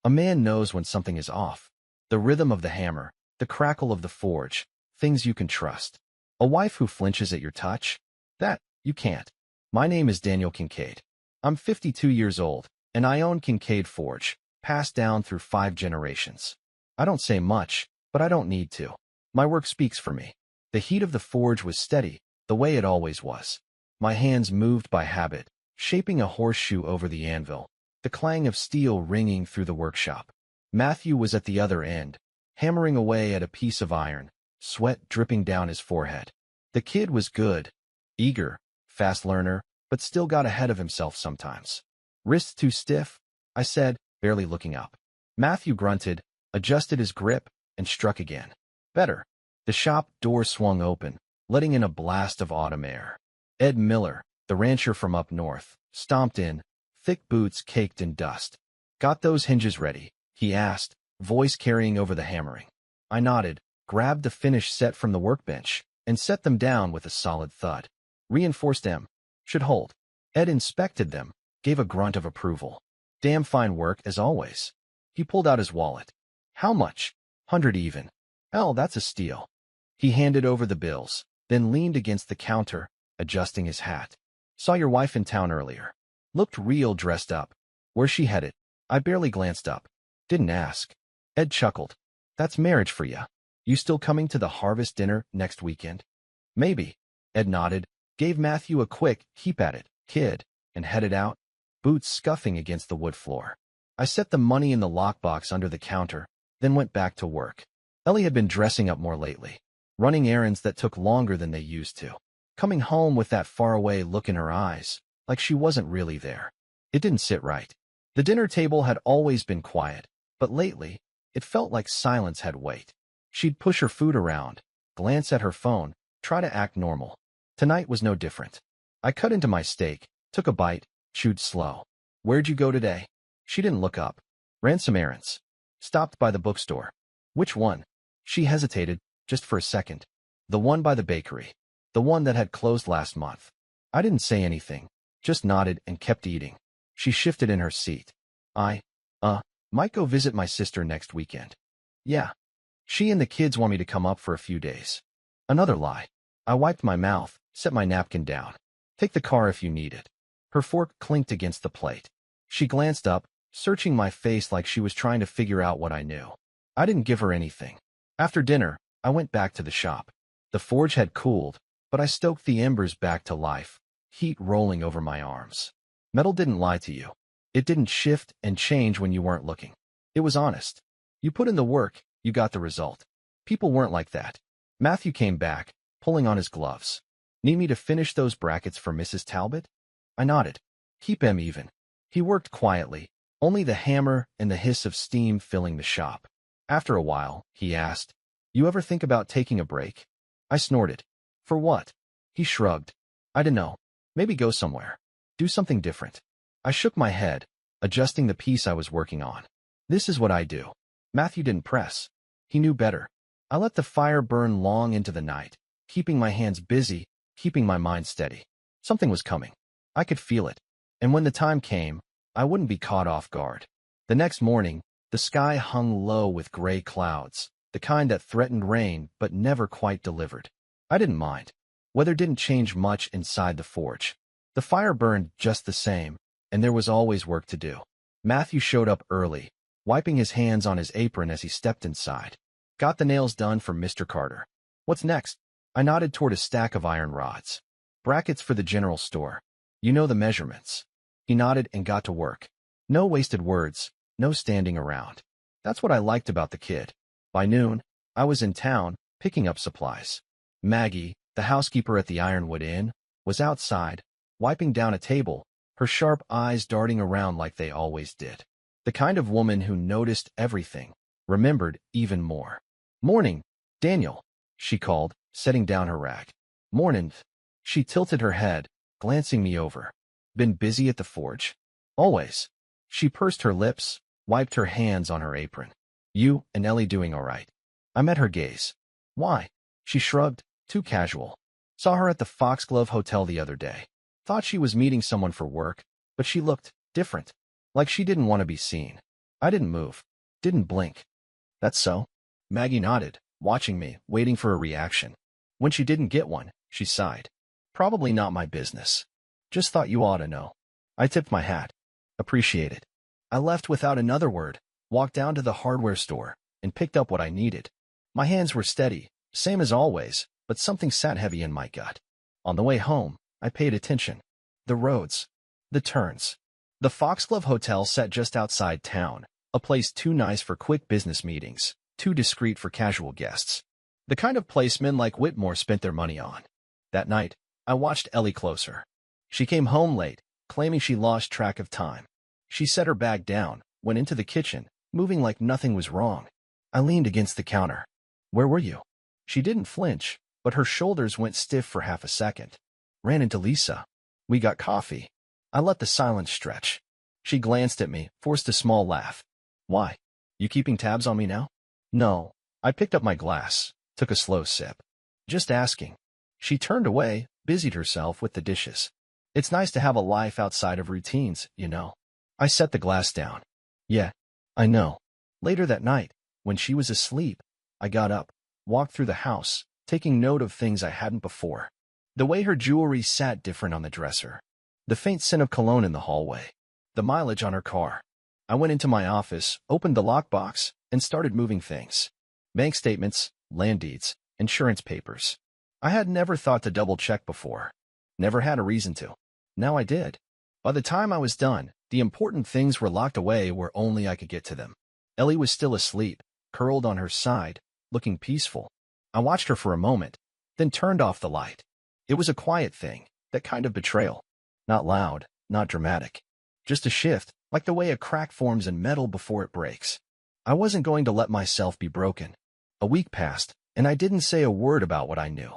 A man knows when something is off. The rhythm of the hammer, the crackle of the forge, things you can trust. A wife who flinches at your touch? That, you can't. My name is Daniel Kincaid. I'm 52 years old, and I own Kincaid Forge, passed down through 5 generations. I don't say much, but I don't need to. My work speaks for me. The heat of the forge was steady, the way it always was. My hands moved by habit, shaping a horseshoe over the anvil, the clang of steel ringing through the workshop. Matthew was at the other end, hammering away at a piece of iron, sweat dripping down his forehead. The kid was good, eager, fast learner, but still got ahead of himself sometimes. Wrists too stiff? I said, barely looking up. Matthew grunted, adjusted his grip, and struck again. Better. The shop door swung open, letting in a blast of autumn air. Ed Miller, the rancher from up north, stomped in, thick boots caked in dust. Got those hinges ready? He asked, voice carrying over the hammering. I nodded, grabbed the finished set from the workbench, and set them down with a solid thud. Reinforced them. Should hold. Ed inspected them, gave a grunt of approval. Damn fine work, as always. He pulled out his wallet. How much? 100 even. Hell, that's a steal. He handed over the bills, then leaned against the counter, adjusting his hat. Saw your wife in town earlier. Looked real dressed up. Where's she headed? I barely glanced up. Didn't ask. Ed chuckled. That's marriage for ya. You still coming to the harvest dinner next weekend? Maybe. Ed nodded, gave Matthew a quick keep at it, kid, and headed out, boots scuffing against the wood floor. I set the money in the lockbox under the counter, then went back to work. Ellie had been dressing up more lately, running errands that took longer than they used to, coming home with that faraway look in her eyes, like she wasn't really there. It didn't sit right. The dinner table had always been quiet, but lately, it felt like silence had weight. She'd push her food around, glance at her phone, try to act normal. Tonight was no different. I cut into my steak, took a bite, chewed slow. Where'd you go today? She didn't look up. Ran some errands. Stopped by the bookstore. Which one? She hesitated, just for a second. The one by the bakery. The one that had closed last month. I didn't say anything, just nodded and kept eating. She shifted in her seat. Might go visit my sister next weekend. Yeah. She and the kids want me to come up for a few days. Another lie. I wiped my mouth, set my napkin down. Take the car if you need it. Her fork clinked against the plate. She glanced up, searching my face like she was trying to figure out what I knew. I didn't give her anything. After dinner, I went back to the shop. The forge had cooled, but I stoked the embers back to life, heat rolling over my arms. Metal didn't lie to you. It didn't shift and change when you weren't looking. It was honest. You put in the work, you got the result. People weren't like that. Matthew came back, pulling on his gloves. Need me to finish those brackets for Mrs. Talbot? I nodded. Keep him even. He worked quietly, only the hammer and the hiss of steam filling the shop. After a while, he asked, You ever think about taking a break? I snorted. For what? He shrugged. I dunno. Maybe go somewhere. Do something different. I shook my head, adjusting the piece I was working on. This is what I do. Matthew didn't press. He knew better. I let the fire burn long into the night, keeping my hands busy, keeping my mind steady. Something was coming. I could feel it. And when the time came, I wouldn't be caught off guard. The next morning, the sky hung low with gray clouds, the kind that threatened rain but never quite delivered. I didn't mind. Weather didn't change much inside the forge. The fire burned just the same, and there was always work to do. Matthew showed up early, wiping his hands on his apron as he stepped inside. Got the nails done for Mr. Carter. What's next? I nodded toward a stack of iron rods. Brackets for the general store. You know the measurements. He nodded and got to work. No wasted words, no standing around. That's what I liked about the kid. By noon, I was in town, picking up supplies. Maggie, the housekeeper at the Ironwood Inn, was outside, wiping down a table, her sharp eyes darting around like they always did. The kind of woman who noticed everything, remembered even more. Morning, Daniel, she called, setting down her rag. Mornin'. She tilted her head, glancing me over. Been busy at the forge? Always. She pursed her lips, wiped her hands on her apron. You and Ellie doing all right? I met her gaze. Why? She shrugged, too casual. Saw her at the Foxglove Hotel the other day. Thought she was meeting someone for work, but she looked different, like she didn't want to be seen. I didn't move. Didn't blink. That's so? Maggie nodded, watching me, waiting for a reaction. When she didn't get one, she sighed. Probably not my business. Just thought you ought to know. I tipped my hat. Appreciate it. I left without another word, walked down to the hardware store, and picked up what I needed. My hands were steady, same as always, but something sat heavy in my gut. On the way home, I paid attention. The roads. The turns. The Foxglove Hotel sat just outside town, a place too nice for quick business meetings, too discreet for casual guests. The kind of place men like Whitmore spent their money on. That night, I watched Ellie closer. She came home late, claiming she lost track of time. She set her bag down, went into the kitchen, moving like nothing was wrong. I leaned against the counter. Where were you? She didn't flinch, but her shoulders went stiff for half a second. Ran into Lisa. We got coffee. I let the silence stretch. She glanced at me, forced a small laugh. Why? You keeping tabs on me now? No. I picked up my glass, took a slow sip. Just asking. She turned away, busied herself with the dishes. It's nice to have a life outside of routines, you know. I set the glass down. Yeah, I know. Later that night, when she was asleep, I got up, walked through the house, taking note of things I hadn't before. The way her jewelry sat different on the dresser. The faint scent of cologne in the hallway. The mileage on her car. I went into my office, opened the lockbox, and started moving things. Bank statements, land deeds, insurance papers. I had never thought to double-check before. Never had a reason to. Now I did. By the time I was done, the important things were locked away where only I could get to them. Ellie was still asleep, curled on her side, looking peaceful. I watched her for a moment, then turned off the light. It was a quiet thing, that kind of betrayal. Not loud, not dramatic. Just a shift, like the way a crack forms in metal before it breaks. I wasn't going to let myself be broken. A week passed, and I didn't say a word about what I knew.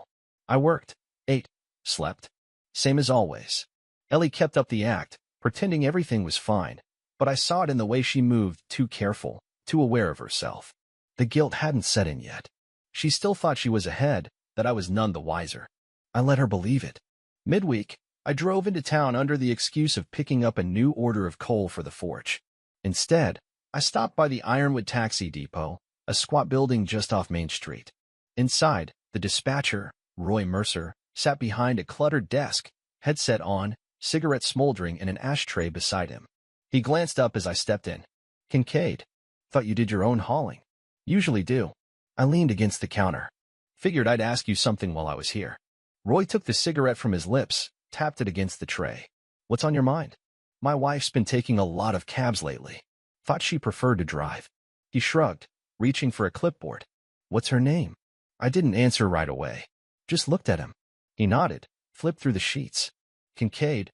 I worked, ate, slept. Same as always. Ellie kept up the act, pretending everything was fine, but I saw it in the way she moved, too careful, too aware of herself. The guilt hadn't set in yet. She still thought she was ahead, that I was none the wiser. I let her believe it. Midweek, I drove into town under the excuse of picking up a new order of coal for the forge. Instead, I stopped by the Ironwood Taxi Depot, a squat building just off Main Street. Inside, the dispatcher, Roy Mercer, sat behind a cluttered desk, headset on, cigarette smoldering in an ashtray beside him. He glanced up as I stepped in. Kincaid, thought you did your own hauling. Usually do. I leaned against the counter. Figured I'd ask you something while I was here. Roy took the cigarette from his lips, tapped it against the tray. What's on your mind? My wife's been taking a lot of cabs lately. Thought she preferred to drive. He shrugged, reaching for a clipboard. What's her name? I didn't answer right away. Just looked at him. He nodded, flipped through the sheets. Kincaid.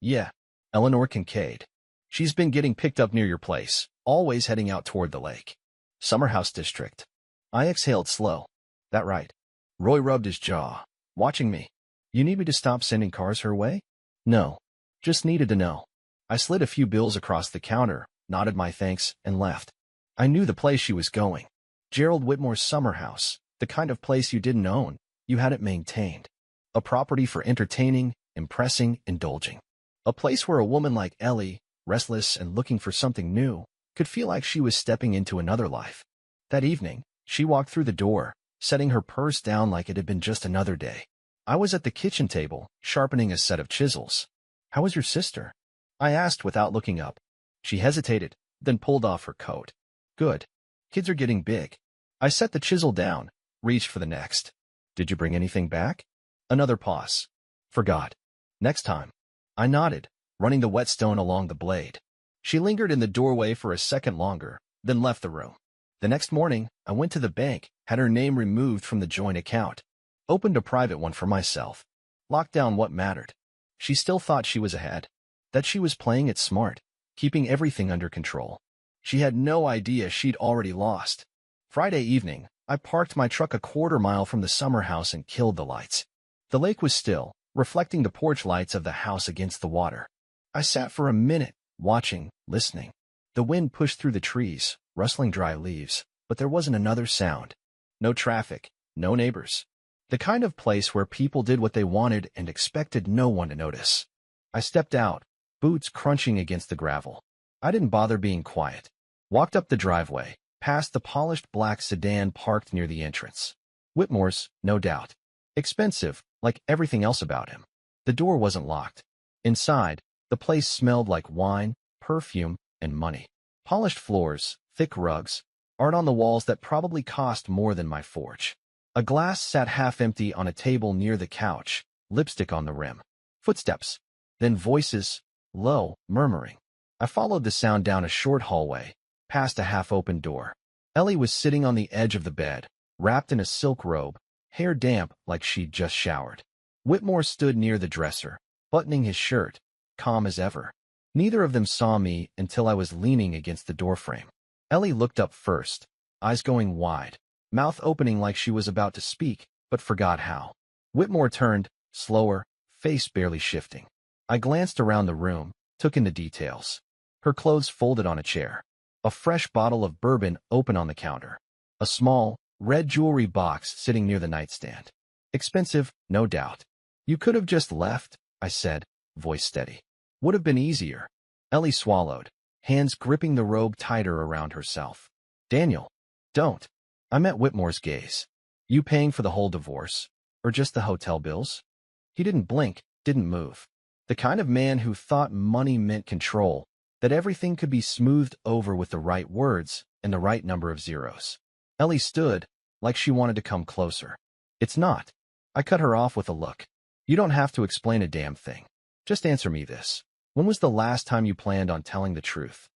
Yeah, Eleanor Kincaid. She's been getting picked up near your place, always heading out toward the lake. Summerhouse District. I exhaled slow. That right. Roy rubbed his jaw, watching me. You need me to stop sending cars her way? No. Just needed to know. I slid a few bills across the counter, nodded my thanks, and left. I knew the place she was going. Gerald Whitmore's summer house, the kind of place you didn't own, you had it maintained. A property for entertaining, impressing, indulging. A place where a woman like Ellie, restless and looking for something new, could feel like she was stepping into another life. That evening, she walked through the door, setting her purse down like it had been just another day. I was at the kitchen table, sharpening a set of chisels. How was your sister? I asked without looking up. She hesitated, then pulled off her coat. Good. Kids are getting big. I set the chisel down, reached for the next. Did you bring anything back? Another pause. Forgot. Next time. I nodded, running the whetstone along the blade. She lingered in the doorway for a second longer, then left the room. The next morning, I went to the bank, had her name removed from the joint account. Opened a private one for myself. Locked down what mattered. She still thought she was ahead. That she was playing it smart, keeping everything under control. She had no idea she'd already lost. Friday evening, I parked my truck a quarter-mile from the summer house and killed the lights. The lake was still, reflecting the porch lights of the house against the water. I sat for a minute, watching, listening. The wind pushed through the trees, rustling dry leaves, but there wasn't another sound. No traffic, no neighbors. The kind of place where people did what they wanted and expected no one to notice. I stepped out, boots crunching against the gravel. I didn't bother being quiet. Walked up the driveway, past the polished black sedan parked near the entrance. Whitmore's, no doubt. Expensive, like everything else about him. The door wasn't locked. Inside, the place smelled like wine, perfume, and money. Polished floors, thick rugs, art on the walls that probably cost more than my forge. A glass sat half-empty on a table near the couch, lipstick on the rim. Footsteps. Then voices, low, murmuring. I followed the sound down a short hallway, past a half-open door. Ellie was sitting on the edge of the bed, wrapped in a silk robe, hair damp like she'd just showered. Whitmore stood near the dresser, buttoning his shirt, calm as ever. Neither of them saw me until I was leaning against the doorframe. Ellie looked up first, eyes going wide, mouth opening like she was about to speak, but forgot how. Whitmore turned, slower, face barely shifting. I glanced around the room, took in the details. Her clothes folded on a chair. A fresh bottle of bourbon open on the counter. A small, red jewelry box sitting near the nightstand. Expensive, no doubt. You could have just left, I said, voice steady. Would have been easier. Ellie swallowed, hands gripping the robe tighter around herself. Daniel, don't. I met Whitmore's gaze. You paying for the whole divorce? Or just the hotel bills? He didn't blink, didn't move. The kind of man who thought money meant control, that everything could be smoothed over with the right words and the right number of zeros. Ellie stood, like she wanted to come closer. It's not. I cut her off with a look. You don't have to explain a damn thing. Just answer me this. When was the last time you planned on telling the truth?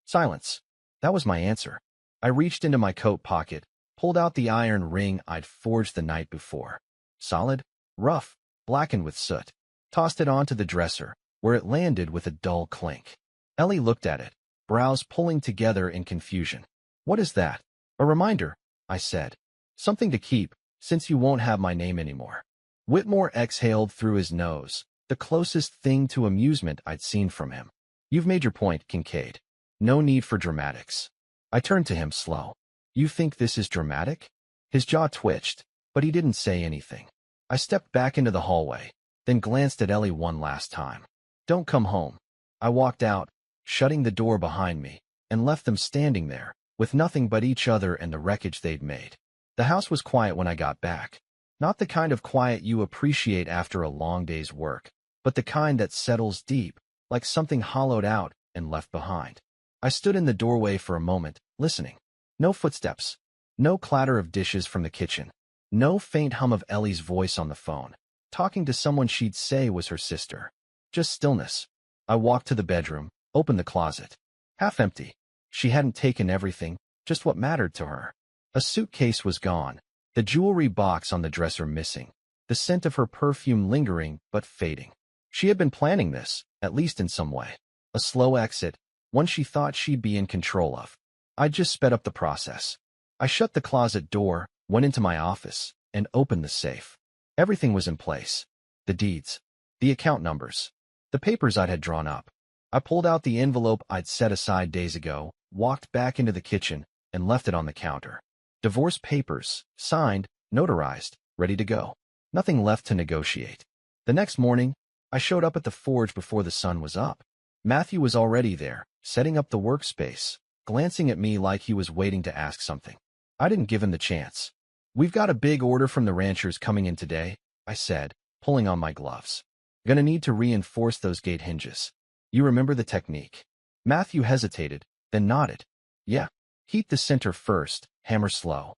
Silence. That was my answer. I reached into my coat pocket, pulled out the iron ring I'd forged the night before. Solid, rough, blackened with soot. Tossed it onto the dresser, where it landed with a dull clink. Ellie looked at it, brows pulling together in confusion. What is that? A reminder, I said. Something to keep, since you won't have my name anymore. Whitmore exhaled through his nose, the closest thing to amusement I'd seen from him. You've made your point, Kincaid. No need for dramatics. I turned to him slow. You think this is dramatic? His jaw twitched, but he didn't say anything. I stepped back into the hallway, then glanced at Ellie one last time. Don't come home. I walked out, shutting the door behind me, and left them standing there, with nothing but each other and the wreckage they'd made. The house was quiet when I got back. Not the kind of quiet you appreciate after a long day's work, but the kind that settles deep, like something hollowed out and left behind. I stood in the doorway for a moment, listening. No footsteps. No clatter of dishes from the kitchen. No faint hum of Ellie's voice on the phone, talking to someone she'd say was her sister. Just stillness. I walked to the bedroom, opened the closet. Half empty. She hadn't taken everything, just what mattered to her. A suitcase was gone, the jewelry box on the dresser missing, the scent of her perfume lingering but fading. She had been planning this, at least in some way. A slow exit, one she thought she'd be in control of. I just sped up the process. I shut the closet door, went into my office, and opened the safe. Everything was in place. The deeds, the account numbers, the papers I'd had drawn up. I pulled out the envelope I'd set aside days ago, walked back into the kitchen, and left it on the counter. Divorce papers, signed, notarized, ready to go. Nothing left to negotiate. The next morning, I showed up at the forge before the sun was up. Matthew was already there, setting up the workspace, glancing at me like he was waiting to ask something. I didn't give him the chance. We've got a big order from the ranchers coming in today, I said, pulling on my gloves. Gonna need to reinforce those gate hinges. You remember the technique? Matthew hesitated, then nodded. Yeah. Heat the center first, hammer slow.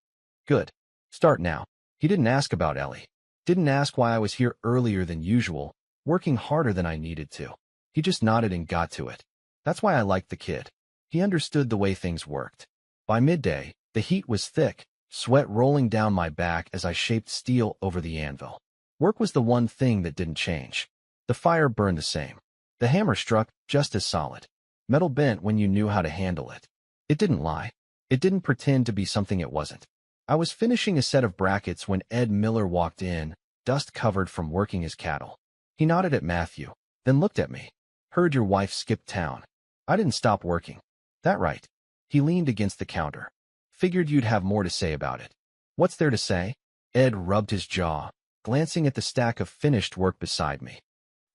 Good. Start now. He didn't ask about Ellie. Didn't ask why I was here earlier than usual, working harder than I needed to. He just nodded and got to it. That's why I liked the kid. He understood the way things worked. By midday, the heat was thick, sweat rolling down my back as I shaped steel over the anvil. Work was the one thing that didn't change. The fire burned the same. The hammer struck just as solid. Metal bent when you knew how to handle it. It didn't lie. It didn't pretend to be something it wasn't. I was finishing a set of brackets when Ed Miller walked in, dust-covered from working his cattle. He nodded at Matthew, then looked at me. Heard your wife skip town. I didn't stop working. That right. He leaned against the counter. Figured you'd have more to say about it. What's there to say? Ed rubbed his jaw, glancing at the stack of finished work beside me.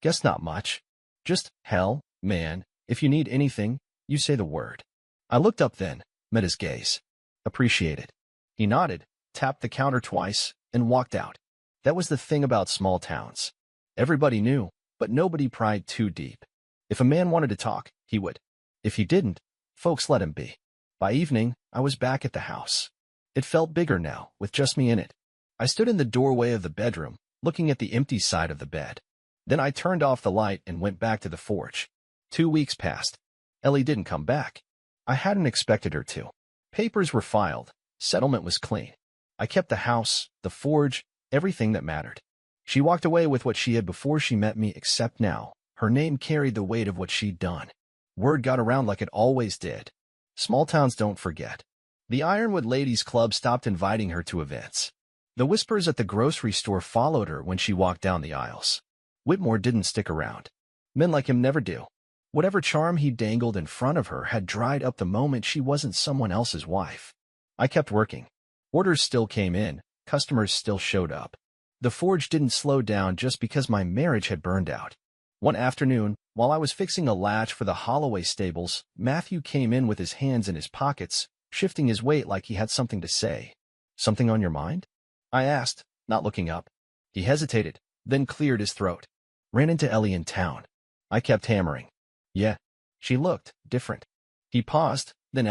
Guess not much. Just, hell, man, if you need anything, You say the word. I looked up then, met his gaze. Appreciate it. He nodded, tapped the counter twice, and walked out. That was the thing about small towns. Everybody knew, but nobody pried too deep. If a man wanted to talk, he would. If he didn't, folks let him be. By evening, I was back at the house. It felt bigger now, with just me in it. I stood in the doorway of the bedroom, looking at the empty side of the bed. Then I turned off the light and went back to the forge. 2 weeks passed. Ellie didn't come back. I hadn't expected her to. Papers were filed. Settlement was clean. I kept the house, the forge, everything that mattered. She walked away with what she had before she met me, except now, her name carried the weight of what she'd done. Word got around like it always did. Small towns don't forget. The Ironwood Ladies Club stopped inviting her to events. The whispers at the grocery store followed her when she walked down the aisles. Whitmore didn't stick around. Men like him never do. Whatever charm he dangled in front of her had dried up the moment she wasn't someone else's wife. I kept working. Orders still came in, customers still showed up. The forge didn't slow down just because my marriage had burned out. One afternoon, while I was fixing a latch for the Holloway stables, Matthew came in with his hands in his pockets, shifting his weight like he had something to say. Something on your mind? I asked, not looking up. He hesitated, then cleared his throat. Ran into Ellie in town. I kept hammering. Yeah. She looked different. He paused, then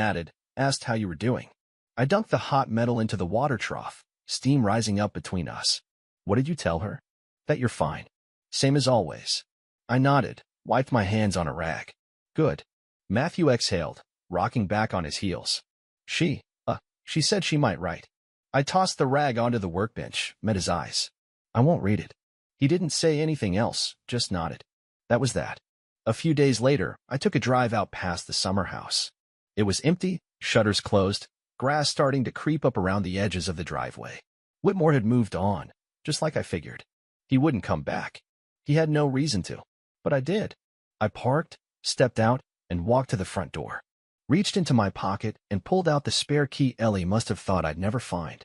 asked how you were doing. I dunked the hot metal into the water trough, steam rising up between us. What did you tell her? That you're fine. Same as always. I nodded, wiped my hands on a rag. Good. Matthew exhaled, rocking back on his heels. She said she might write. I tossed the rag onto the workbench, met his eyes. I won't read it. He didn't say anything else, just nodded. That was that. A few days later, I took a drive out past the summer house. It was empty, shutters closed, grass starting to creep up around the edges of the driveway. Whitmore had moved on, just like I figured. He wouldn't come back. He had no reason to. But I did. I parked, stepped out, and walked to the front door. Reached into my pocket and pulled out the spare key Ellie must have thought I'd never find.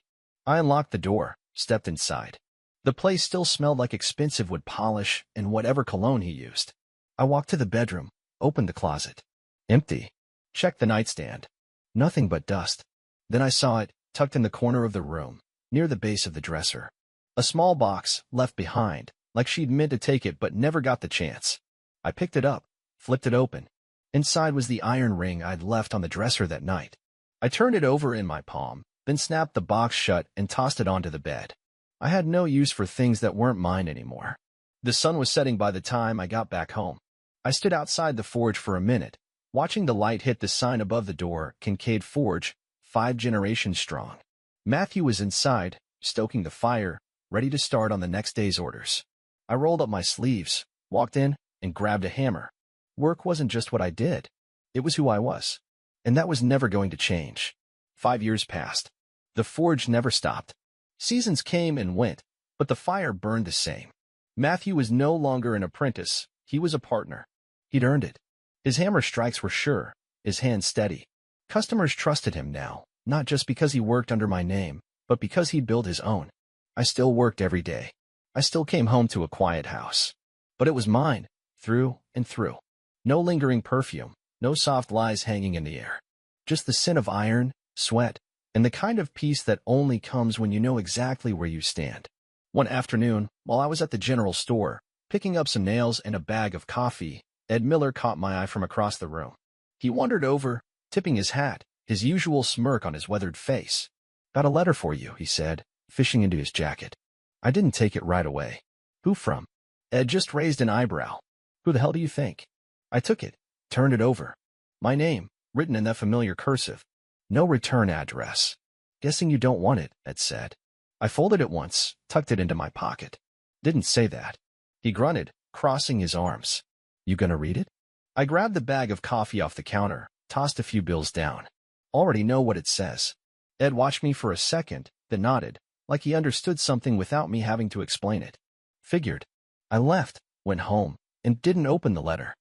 I unlocked the door, stepped inside. The place still smelled like expensive wood polish and whatever cologne he used. I walked to the bedroom, opened the closet. Empty. Checked the nightstand. Nothing but dust. Then I saw it, tucked in the corner of the room, near the base of the dresser. A small box, left behind, like she'd meant to take it but never got the chance. I picked it up, flipped it open. Inside was the iron ring I'd left on the dresser that night. I turned it over in my palm, then snapped the box shut and tossed it onto the bed. I had no use for things that weren't mine anymore. The sun was setting by the time I got back home. I stood outside the forge for a minute, watching the light hit the sign above the door, Kincaid Forge, 5 generations strong. Matthew was inside, stoking the fire, ready to start on the next day's orders. I rolled up my sleeves, walked in, and grabbed a hammer. Work wasn't just what I did. It was who I was. And that was never going to change. 5 years passed. The forge never stopped. Seasons came and went, but the fire burned the same. Matthew was no longer an apprentice. He was a partner. He'd earned it. His hammer strikes were sure, his hands steady. Customers trusted him now, not just because he worked under my name, but because he'd built his own. I still worked every day. I still came home to a quiet house. But it was mine, through and through. No lingering perfume, no soft lies hanging in the air. Just the scent of iron, sweat, and the kind of peace that only comes when you know exactly where you stand. One afternoon, while I was at the general store, picking up some nails and a bag of coffee, Ed Miller caught my eye from across the room. He wandered over, tipping his hat, his usual smirk on his weathered face. Got a letter for you, he said, fishing into his jacket. I didn't take it right away. Who from? Ed just raised an eyebrow. Who the hell do you think? I took it, turned it over. My name, written in that familiar cursive. No return address. Guessing you don't want it, Ed said. I folded it once, tucked it into my pocket. Didn't say that. He grunted, crossing his arms. You gonna read it? I grabbed the bag of coffee off the counter, tossed a few bills down. Already know what it says. Ed watched me for a second, then nodded, like he understood something without me having to explain it. Figured. I left, went home, and didn't open the letter.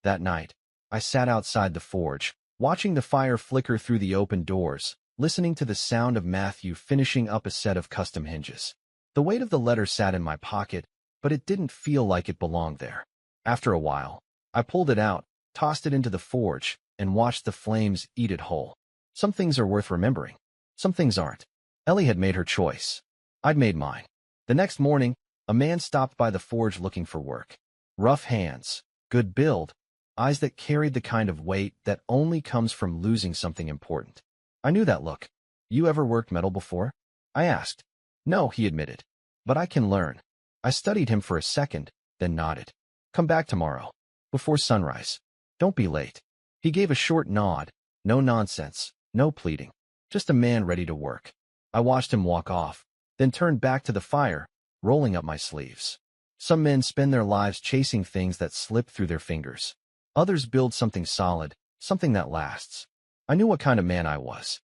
That night, I sat outside the forge, watching the fire flicker through the open doors, listening to the sound of Matthew finishing up a set of custom hinges. The weight of the letter sat in my pocket, but it didn't feel like it belonged there. After a while, I pulled it out, tossed it into the forge, and watched the flames eat it whole. Some things are worth remembering. Some things aren't. Ellie had made her choice. I'd made mine. The next morning, a man stopped by the forge looking for work. Rough hands, good build, eyes that carried the kind of weight that only comes from losing something important. I knew that look. You ever worked metal before? I asked. No, he admitted. But I can learn. I studied him for a second, then nodded. Come back tomorrow. Before sunrise. Don't be late. He gave a short nod. No nonsense, no pleading. Just a man ready to work. I watched him walk off, then turned back to the fire, rolling up my sleeves. Some men spend their lives chasing things that slip through their fingers. Others build something solid, something that lasts. I knew what kind of man I was.